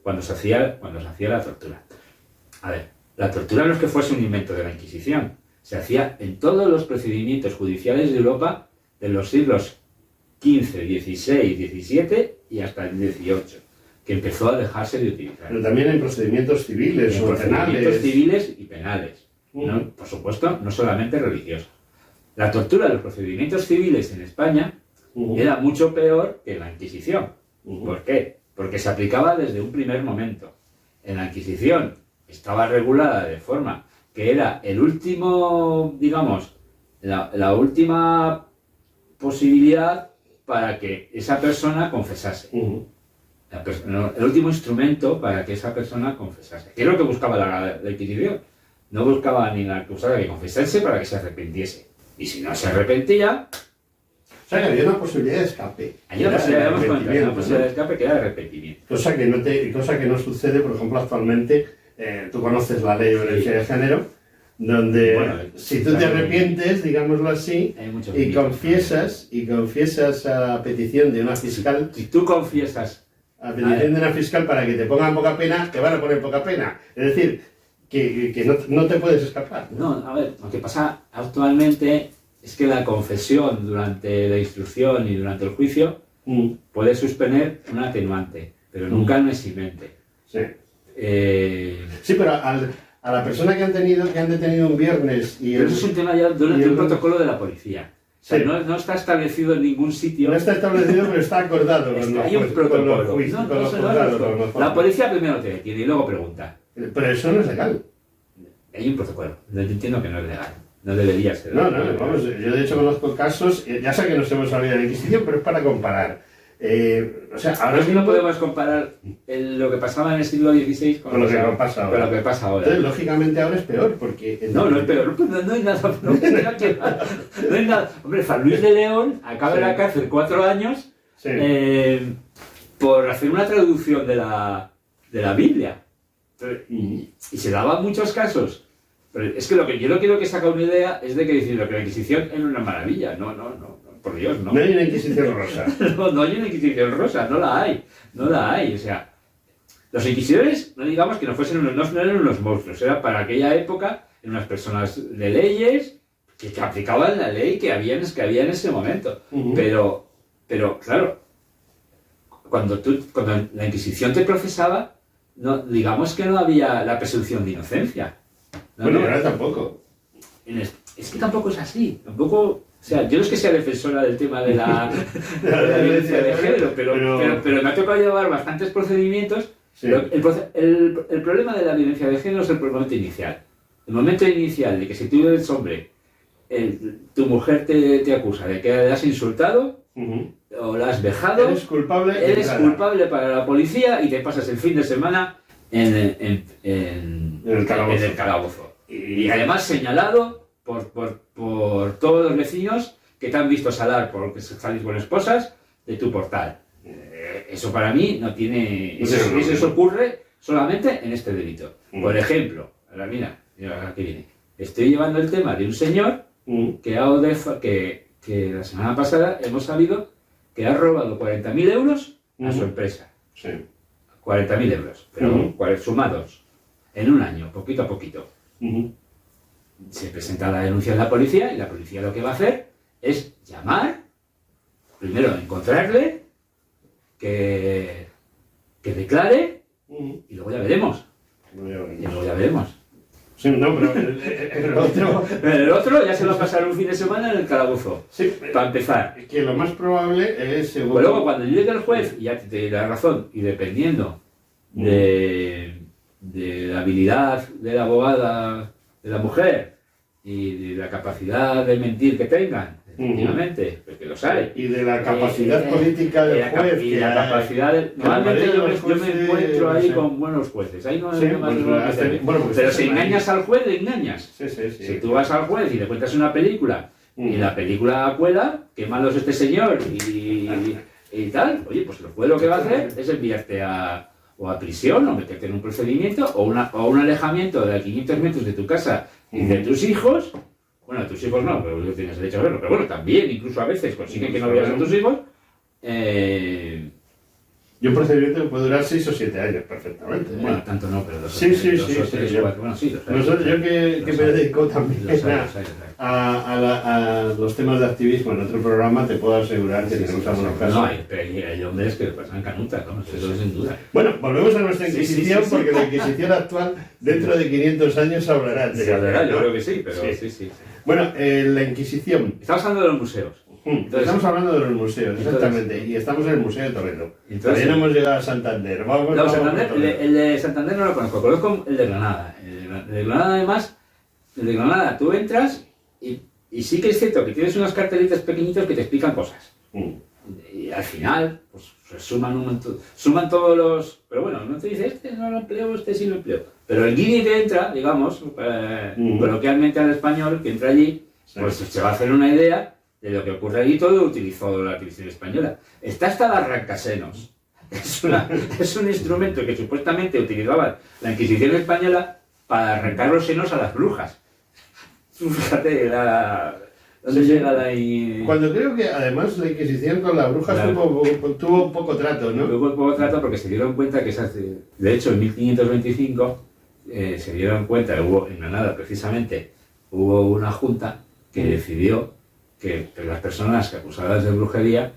cuando se hacía la tortura. A ver, la tortura no es que fuese un invento de la Inquisición, se hacía en todos los procedimientos judiciales de Europa de los siglos XV, XVI, XVII y hasta el XVIII, que empezó a dejarse de utilizar. Pero también en procedimientos civiles o penales. Procedimientos civiles y penales. ¿No? Por supuesto, no solamente religiosos. La tortura de los procedimientos civiles en España era mucho peor que en la Inquisición. ¿Por qué? Porque se aplicaba desde un primer momento. En la Inquisición estaba regulada de forma que era el último, digamos, la última posibilidad para que esa persona confesase. El último instrumento para que esa persona confesase. ¿Qué es lo que buscaba la Inquisición? No buscaba ni la acusada que confesase para que se arrepintiese. Y si no se arrepentía... O sea, que había una posibilidad de escape. Hay una posibilidad de escape que era el arrepentimiento. Cosa que no sucede, por ejemplo, actualmente, tú conoces la ley de violencia de género, donde si tú te arrepientes, digámoslo así, y confiesas a petición de una fiscal... Si tú confiesas... A petición de una fiscal para que te pongan poca pena, te van a poner poca pena. Es decir, que no te puedes escapar. No, a ver, lo que pasa actualmente es que la confesión durante la instrucción y durante el juicio puede suponer un atenuante, pero nunca un eximente. Sí. Sí, pero a la persona que han detenido un viernes y... Pero eso es un tema ya de un protocolo de la policía. O sea, no está establecido en ningún sitio. No está establecido, pero está acordado. Hay un protocolo. La policía primero te detiene y luego pregunta. Pero eso no es legal. Hay un protocolo. Yo entiendo que no es legal. No debería ser. No, vamos, yo de hecho conozco casos, ya sé que nos hemos salido de la Inquisición, pero es para comparar. O sea, ahora mismo no podemos comparar lo que pasaba en el siglo XVI con lo que pasa ahora. Entonces, lógicamente ahora es peor, porque... No es peor, no hay nada. No hay nada. Hombre, San Luis de León acaba en la cárcel 4 años por hacer una traducción de la Biblia. Y se daban muchos casos. Pero es que yo lo que quiero que saca una idea es de que decir que la Inquisición era una maravilla. No, por Dios, no. No hay una Inquisición rosa. No hay una Inquisición rosa, no la hay. O sea, los inquisidores, no digamos que no eran unos monstruos, era para aquella época, en unas personas de leyes que aplicaban la ley que había en ese momento. Pero claro, cuando la Inquisición te procesaba, digamos que no había la presunción de inocencia. Ahora tampoco. Es que tampoco es así. Tampoco, o sea, yo no es que sea defensora del tema de la violencia de género, pero me ha tocado llevar bastantes procedimientos. Sí. El problema de la violencia de género es el momento inicial. El momento inicial de que si tú eres hombre, tu mujer te acusa de que la has insultado o la has vejado, eres culpable para la policía y te pasas el fin de semana en el calabozo. Y además señalado por todos los vecinos que te han visto porque salís con esposas de tu portal. Eso para mí no tiene... Eso ocurre solamente en este delito. Por ejemplo, ahora mira, aquí viene. Estoy llevando el tema de un señor que la semana pasada hemos sabido que ha robado 40.000 euros a su empresa. Sí. 40.000 euros, pero sumados en un año, poquito a poquito. Se presenta la denuncia en la policía y la policía lo que va a hacer es llamar, primero encontrarle, que declare y luego ya veremos. Y luego ya veremos. Sí, no, pero el otro... El otro ya se va a pasar un fin de semana en el calabozo. Sí, para empezar. Que lo más probable es... Pues luego cuando llegue el juez, y ya te da razón, y dependiendo de la habilidad de la abogada, de la mujer, y de la capacidad de mentir que tengan, efectivamente, porque los hay. Y de la capacidad política del juez. Y la capacidad de... Normalmente yo me encuentro ahí con buenos jueces. Ahí no hay más pero si engañas al juez, le engañas. Sí. Si tú vas al juez y le cuentas una película, y la película cuela, qué malo es este señor, y tal, oye, pues el juez lo que va a hacer es enviarte o a prisión, o meterte en un procedimiento, o un alejamiento de 500 metros de tu casa y de tus hijos. Bueno, a tus hijos no, pero tú tienes derecho a verlo. Pero bueno, también, incluso a veces consiguen que no veas a tus hijos. Y un procedimiento puede durar 6 o 7 años perfectamente. Bueno, tanto no, pero sí. Bueno, sí, nosotros, yo que me dedico también a los temas de activismo en otro programa, te puedo asegurar que tenemos algunos casos. No, hay hombres que pasan canutas, ¿no? Eso sin duda. Bueno, volvemos a nuestra Inquisición, porque la Inquisición actual, dentro de 500 años, hablará. Se hablará, yo creo que sí, pero sí. Bueno, la Inquisición. Estamos hablando de los museos. Estamos hablando de los museos, exactamente, y estamos en el Museo de Toledo. Todavía no hemos llegado a Santander. El de Santander no lo conozco el de Granada. El de Granada, además, el de Granada, tú entras y sí que es cierto que tienes unos cartelitos pequeñitos que te explican cosas. Y al final, pues suman todos los... Pero bueno, no te dice, este no lo empleo, este sí lo empleo. Pero el guiri que entra, digamos, coloquialmente al español, que entra allí, pues se va a hacer una idea de lo que ocurre allí. Todo utilizó la Inquisición española. Está hasta el arrancasenos. Es un instrumento que supuestamente utilizaba la Inquisición española para arrancar los senos a las brujas. Fíjate, ¿dónde llega la... Cuando creo que además la Inquisición con las brujas tuvo poco trato, ¿no? Tuvo poco trato porque se dieron cuenta que de hecho en 1525 se dieron cuenta que en Granada precisamente hubo una junta que decidió que las personas acusadas de brujería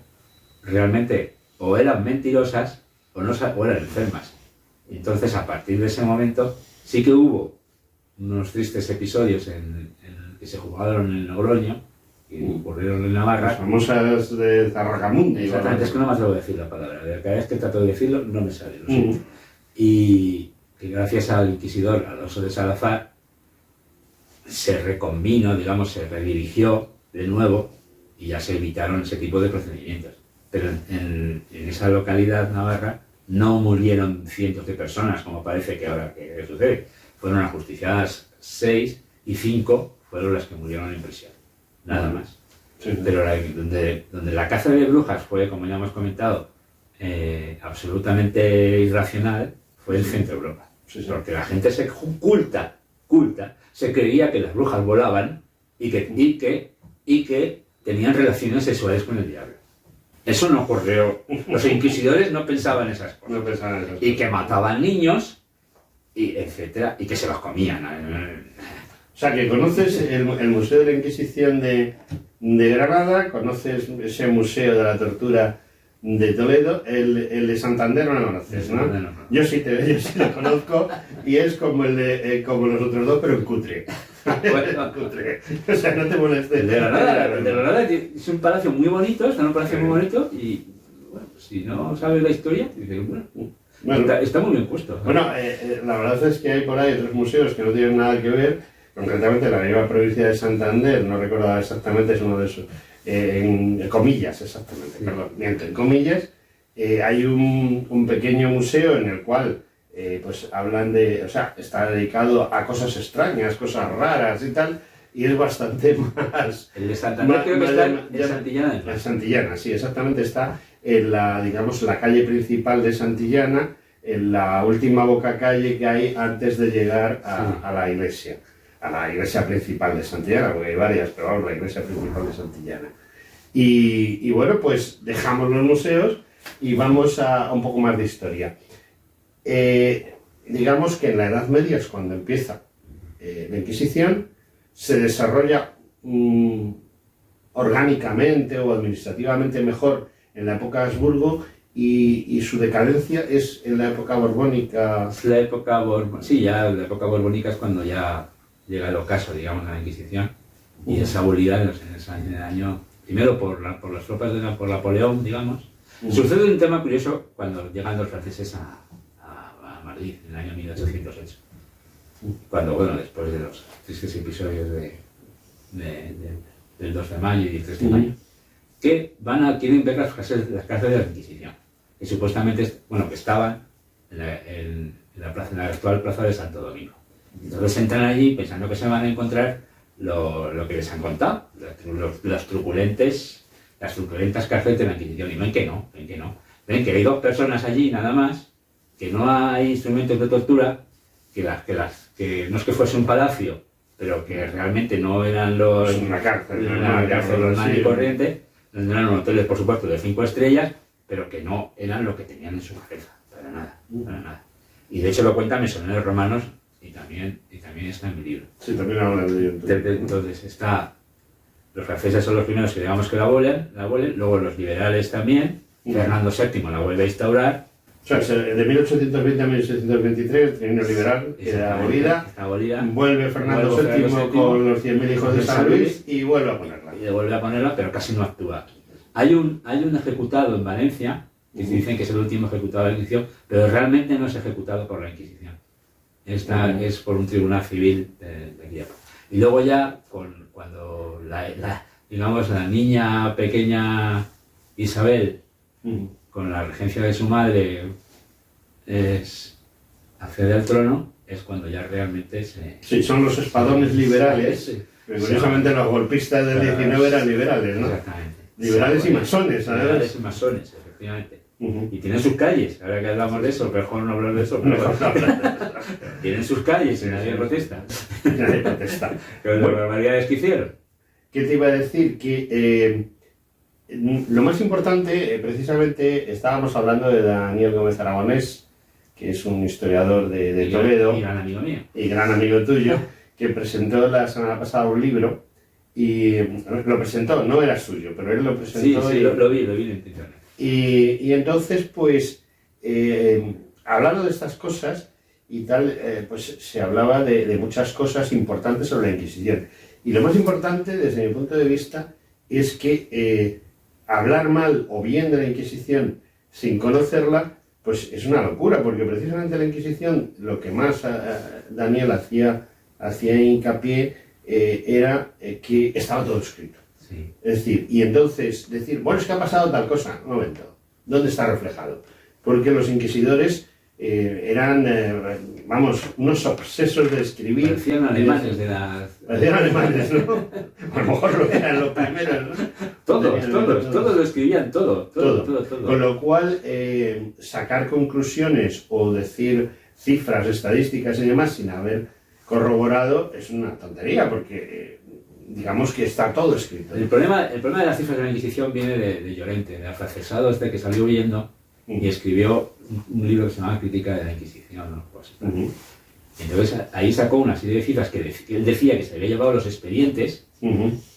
realmente o eran mentirosas o eran enfermas. Y entonces, a partir de ese momento, sí que hubo unos tristes episodios que se jugaron en Logroño y ocurrieron en Navarra. Las famosas de Zarragamundi. Exactamente, es que no me atrevo a decir la palabra. Cada vez que trato de decirlo, no me sale. Lo siento. Y que gracias al inquisidor Alonso de Salazar se recombinó, digamos, se redirigió de nuevo y ya se evitaron ese tipo de procedimientos. Pero en esa localidad navarra no murieron cientos de personas, como parece que ahora que sucede. Fueron ajusticiadas 6 y 5 fueron las que murieron en prisión. Nada más. Sí. Pero donde la caza de brujas fue, como ya hemos comentado, absolutamente irracional, fue el centro de Europa. Porque la gente culta, se creía que las brujas volaban y que tenían relaciones sexuales con el diablo. Eso no ocurrió. Los inquisidores no pensaban esas cosas. Y que mataban niños, y etcétera, y que se los comían. O sea, que conoces el Museo de la Inquisición de Granada, conoces ese Museo de la Tortura de Toledo, el de Santander no lo conoces, ¿no? No. Yo sí lo conozco, y es como como los otros dos, pero en cutre. Bueno, cutre. O sea, no te molestes. El de Granada es un palacio muy bonito, está en un palacio muy bonito, y bueno, si no sabes la historia, dices, bueno, está muy bien puesto. Bueno, la verdad es que hay por ahí otros museos que no tienen nada que ver, concretamente la misma provincia de Santander, no recuerdo exactamente, es uno de esos, en comillas, exactamente, sí. Perdón, miento, en comillas, hay un pequeño museo en el cual pues hablan o sea, está dedicado a cosas extrañas, cosas raras y tal, y es bastante más... El de Santander creo que está en Santillana. En Santillana, sí, exactamente, está en la calle principal de Santillana, en la última boca calle que hay antes de llegar a la iglesia. a la iglesia principal de Santillana, porque hay varias, pero vamos, la iglesia principal de Santillana. Y bueno, pues dejamos los museos y vamos a un poco más de historia. Digamos que en la Edad Media es cuando empieza la Inquisición, se desarrolla orgánicamente o administrativamente mejor en la época de Habsburgo y su decadencia es en la época borbónica. La época sí, ya la época borbónica es cuando ya llega el ocaso, digamos, de la Inquisición, y es abolida en el año, primero por las tropas por Napoleón, digamos. Sucede un tema curioso cuando llegan los franceses a Madrid en el año 1808, cuando, bueno, después de los tristes episodios del 2 de mayo y el 3 de mayo, que quieren ver las cárceles de la Inquisición, que supuestamente, bueno, que estaban en la actual plaza de Santo Domingo. Entonces entran allí pensando que se van a encontrar lo que les han contado, las truculentas cárceles de la Inquisición, y ven que no. Ven que hay 2 personas allí nada más, que no hay instrumentos de tortura, que no es que fuese un palacio, pero que realmente no eran una cárcel normal y corriente, eran hoteles, por supuesto, de 5 estrellas, pero que no eran lo que tenían en su cabeza, para nada. Y de hecho lo cuentan Mesoneros Romanos y también está en mi libro. Sí, también hablan de ello. Entonces los franceses son los primeros que digamos que la abolen, luego los liberales también, Fernando VII la vuelve a instaurar. O sea, de 1820 a 1623, el trienio liberal queda abolida, vuelve Fernando VII con los 100.000 hijos de San Luis y vuelve a ponerla. Pero casi no actúa. Hay un ejecutado en Valencia, que dicen que es el último ejecutado de la Inquisición, pero realmente no es ejecutado por la Inquisición. Es por un tribunal civil de aquí. Y luego ya, cuando la niña pequeña Isabel, con la regencia de su madre, accede al trono, es cuando ya realmente se... Sí, son los espadones liberales. Sí. Curiosamente los golpistas del 19 eran liberales, ¿no? Exactamente. Liberales y masones, ¿sabes? Liberales y masones, efectivamente. Y tienen sus calles, ahora que hablamos de eso, mejor no hablar de eso, pero tienen sus calles y nadie protesta. Nadie protesta. Pero las barbaridades que hicieron. ¿Qué te iba a decir? Que lo más importante, precisamente, estábamos hablando de Daniel Gómez Aragonés, que es un historiador de Toledo. Y gran amigo mío. Y gran amigo tuyo, que presentó la semana pasada un libro, y lo presentó, no era suyo, pero él lo presentó. Sí, lo vi en internet. Y entonces, pues, hablando de estas cosas y tal, pues se hablaba de muchas cosas importantes sobre la Inquisición. Y lo más importante, desde mi punto de vista, es que hablar mal o bien de la Inquisición sin conocerla, pues es una locura, porque precisamente la Inquisición, lo que más Daniel hacía hincapié era que estaba todo escrito. Sí. Es decir, y entonces decir, bueno, es que ha pasado tal cosa. Un momento, ¿dónde está reflejado? Porque los inquisidores eran, unos obsesos de escribir. Parecían alemanes Parecían alemanes, ¿no? A lo mejor lo eran los primeros, ¿no? Todos lo escribían, todo. Con lo cual, sacar conclusiones o decir cifras, estadísticas y demás sin haber corroborado es una tontería, porque digamos que está todo escrito. El problema de las cifras de la Inquisición viene de Llorente, del afrancesado este que salió huyendo y escribió un libro que se llamaba Crítica de la Inquisición, ¿no? Pues, entonces ahí sacó una serie de cifras que él decía que se había llevado los expedientes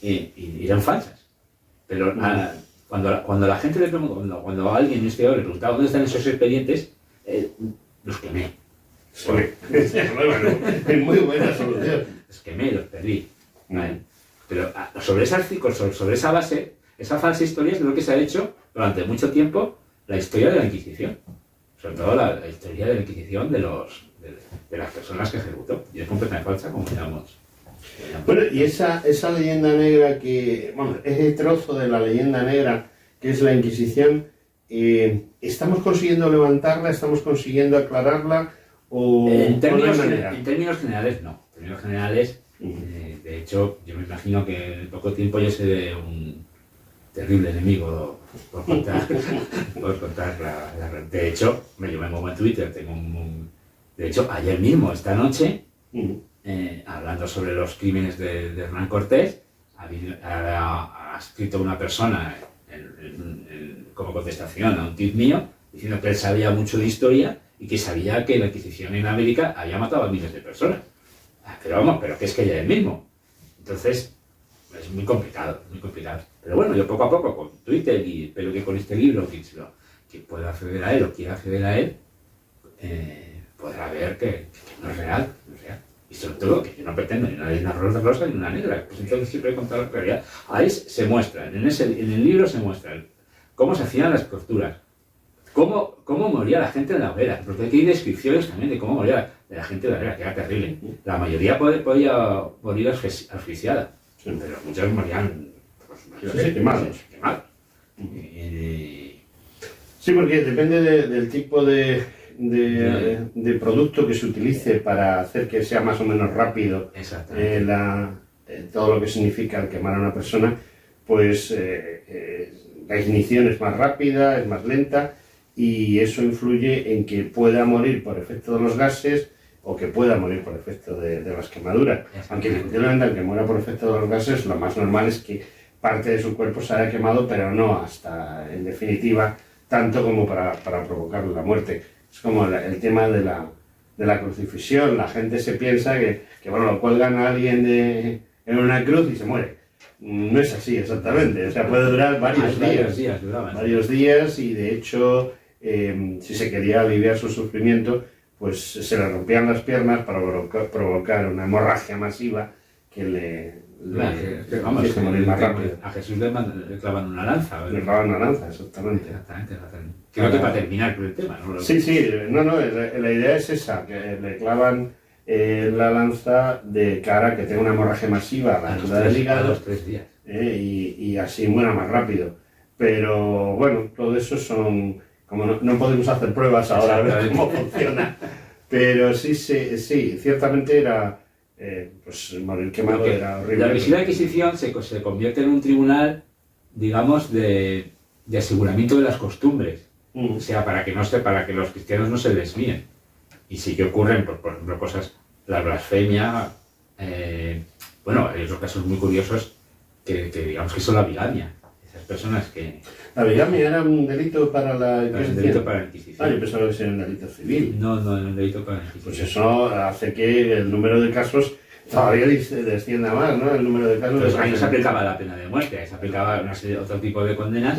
y eran falsas. Pero cuando la gente le preguntó, cuando alguien, un historiador, le preguntaba dónde están esos expedientes, los quemé. Bueno, es muy buena solución. Los quemé, los perdí. ¿Vale? Pero sobre esa base, esa falsa historia es lo que se ha hecho durante mucho tiempo la historia de la Inquisición. Sobre todo la historia de la Inquisición de las personas que ejecutó. Y es completamente falsa, como digamos. Bueno, y esa leyenda negra ese trozo de la leyenda negra que es la Inquisición, ¿estamos consiguiendo levantarla? ¿Estamos consiguiendo aclararla? ¿O en términos generales, no. En términos generales, de hecho, yo me imagino que en poco tiempo yo seré un terrible enemigo por contar la red. De hecho, yo me muevo en Twitter, de hecho, ayer mismo, esta noche, hablando sobre los crímenes de Hernán Cortés, ha escrito una persona como contestación a un tuit mío, diciendo que él sabía mucho de historia y que sabía que la Inquisición en América había matado a miles de personas. Pero vamos, pero que es que ella es el mismo. Entonces, es muy complicado, muy complicado. Pero bueno, yo poco a poco con Twitter y espero que con este libro, que pueda acceder a él o quiera acceder a él, podrá ver que no es real, no es real. Y sobre todo que yo no pretendo ni una rosa ni una negra, pues entonces siempre he contado la realidad. Ahí se muestra, en el libro se muestra cómo se hacían las torturas, cómo moría la gente en la hoguera, porque aquí hay descripciones también de cómo moría la gente en la hoguera, que era terrible. La mayoría podía morir asfixiada, sí, pero muchos morían pues, quemados. Sí, porque depende del tipo de producto que se utilice para hacer que sea más o menos rápido todo lo que significa el quemar a una persona, pues la ignición es más rápida, es más lenta, y eso influye en que pueda morir por efecto de los gases o que pueda morir por efecto de las quemaduras. Aunque efectivamente, muera por efecto de los gases, lo más normal es que parte de su cuerpo se haya quemado, pero no hasta, en definitiva, tanto como para provocarle la muerte. Es como el tema de la crucifixión. La gente se piensa que bueno, lo cuelgan a alguien en una cruz y se muere. No es así exactamente, o sea, puede durar varios días, y de hecho, si se quería aliviar su sufrimiento, pues se le rompían las piernas para provocar una hemorragia masiva que hizo morir más rápido. A Jesús le clavan una lanza. Le clavan una lanza, exactamente. Creo que para terminar con el tema, ¿no? Sí, la idea es esa, que le clavan la lanza de cara que tenga una hemorragia masiva a la altura del hígado. A los 3 días. Y así muera más rápido. Pero bueno, todo eso son... Como no podemos hacer pruebas ahora a ver cómo funciona. Pero sí, ciertamente era... pues morir quemado era horrible. La Visión de la Inquisición se convierte en un tribunal, digamos, de aseguramiento de las costumbres. O sea, para que los cristianos no se desvíen. Y sí que ocurren, por ejemplo, cosas, la blasfemia, bueno, hay otros casos muy curiosos que digamos que son la bigamia. Esas personas que... ¿La bigamia era un delito para la Inquisición? Un delito para la Inquisición. Yo pensaba que era un delito civil. No, era un delito para la Inquisición. Pues eso hace que el número de casos todavía descienda más, ¿no? El número de casos... Pues ahí no se aplicaba la pena de muerte, ahí se aplicaba otro tipo de condenas,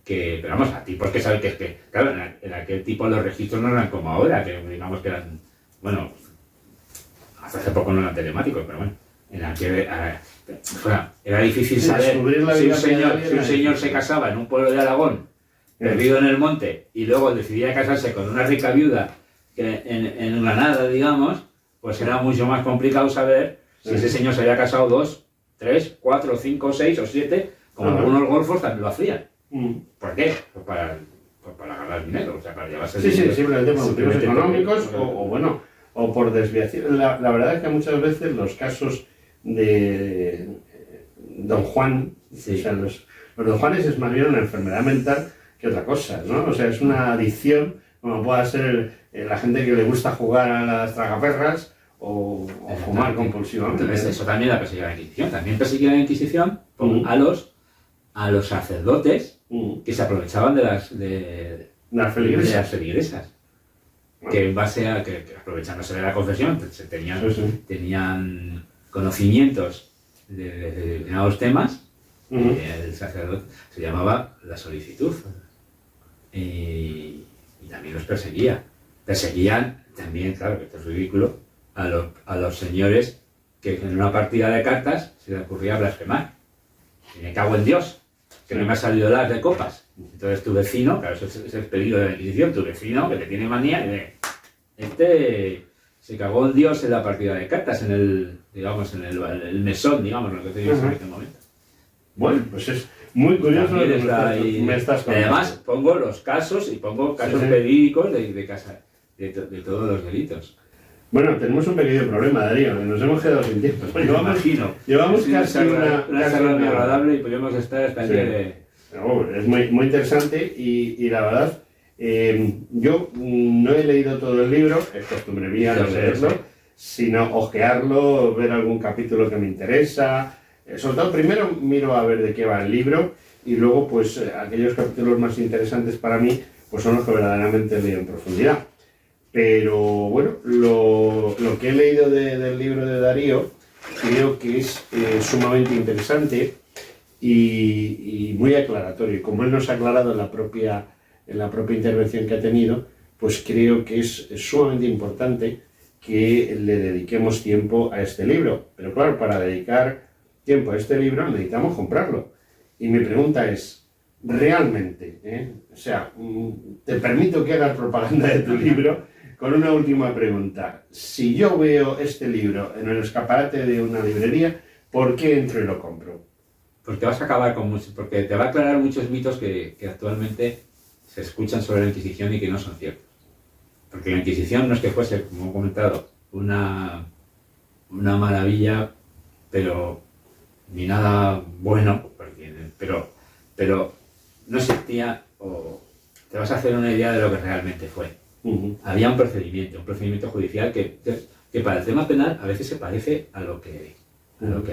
pero vamos, a ti porque sabes que claro, en aquel tipo los registros no eran como ahora, que digamos que eran, bueno, hasta hace poco no eran telemáticos, pero bueno, en aquel... era difícil saber si un señor se casaba en un pueblo de Aragón, perdido en el monte, y luego decidía casarse con una rica viuda que en Granada, digamos, pues era mucho más complicado saber si ese señor se había casado 2, 3, 4, 5, 6 o 7, como algunos golfos también lo hacían. ¿Por qué? Pues para ganar dinero, o sea, para llevarse dinero. Simplemente por motivos económicos o por desviación. La verdad es que muchas veces los casos de Don Juan, o sea, los Don Juanes es más bien una enfermedad mental que otra cosa, ¿no? O sea, es una adicción, como pueda ser la gente que le gusta jugar a las tragaperras o fumar compulsivamente. Entonces, eso también la perseguía la Inquisición. También perseguía la Inquisición a los sacerdotes que se aprovechaban de las feligresas. Que en base a que aprovechándose de la confesión tenían conocimientos de determinados temas. El sacerdote se llamaba la solicitud. Y también los perseguía. Perseguían también, claro, que esto es ridículo, a los señores que en una partida de cartas se les ocurría blasfemar. Y me cago en Dios, que no me ha salido las de copas. Entonces tu vecino, claro, eso es el peligro de la Inquisición, tu vecino que te tiene manía y se cagó en Dios en la partida de cartas, en el mesón, digamos, lo que te digo en este momento. Bueno, pues es muy curioso lo que me estás contando. Además, pongo los casos y pongo casos verídicos de todos los delitos. Bueno, tenemos un pequeño problema, Darío, que nos hemos quedado sin tiempo. Llevamos casi una charla muy agradable y podemos estar hasta el día de... Es muy interesante y la verdad, yo no he leído todo el libro, es costumbre mía no leerlo, sino ojearlo, ver algún capítulo que me interesa. Sobre todo, primero miro a ver de qué va el libro y luego, pues, aquellos capítulos más interesantes para mí, pues son los que verdaderamente leo en profundidad. Pero, bueno, lo que he leído del libro de Darío creo que es sumamente interesante y muy aclaratorio. Como él nos ha aclarado en la propia intervención que ha tenido, pues creo que es sumamente importante que le dediquemos tiempo a este libro. Pero claro, para dedicar tiempo a este libro necesitamos comprarlo. Y mi pregunta es, ¿realmente? O sea, te permito que hagas propaganda de tu libro con una última pregunta. Si yo veo este libro en el escaparate de una librería, ¿por qué entro y lo compro? Porque vas a acabar con mucho, porque te va a aclarar muchos mitos que actualmente se escuchan sobre la Inquisición y que no son ciertos. Porque la Inquisición no es que fuese, como he comentado, una maravilla, pero ni nada bueno, pero no existía, o te vas a hacer una idea de lo que realmente fue. Había un procedimiento judicial que para el tema penal a veces se parece a lo que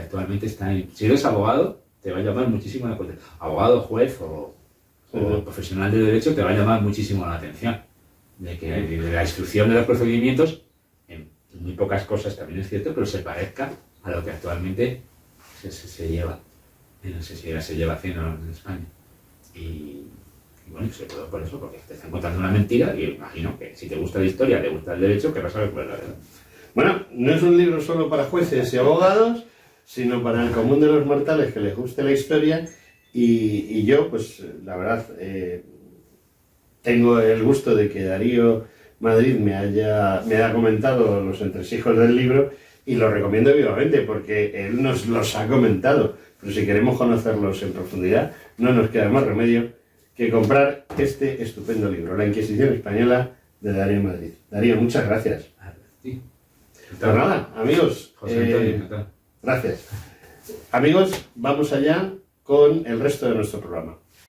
actualmente está en. Si eres abogado, te va a llamar muchísimo la atención. Abogado, juez o profesional de derecho te va a llamar muchísimo la atención. De la instrucción de los procedimientos, en muy pocas cosas también es cierto, pero se parezca a lo que actualmente se lleva haciendo en España. Y bueno, sobre todo por eso, porque te están contando una mentira y imagino que si te gusta la historia, te gusta el derecho, que vas a ver cuál es la verdad. Bueno, no es un libro solo para jueces y abogados, sino para el común de los mortales que les guste la historia y yo, pues la verdad, tengo el gusto de que Darío Madrid me haya comentado los entresijos del libro y lo recomiendo vivamente porque él nos los ha comentado. Pero si queremos conocerlos en profundidad, no nos queda más remedio que comprar este estupendo libro, La Inquisición Española, de Darío Madrid. Darío, muchas gracias. Sí. Pues nada, amigos. José Antonio, gracias. Amigos, vamos allá con el resto de nuestro programa.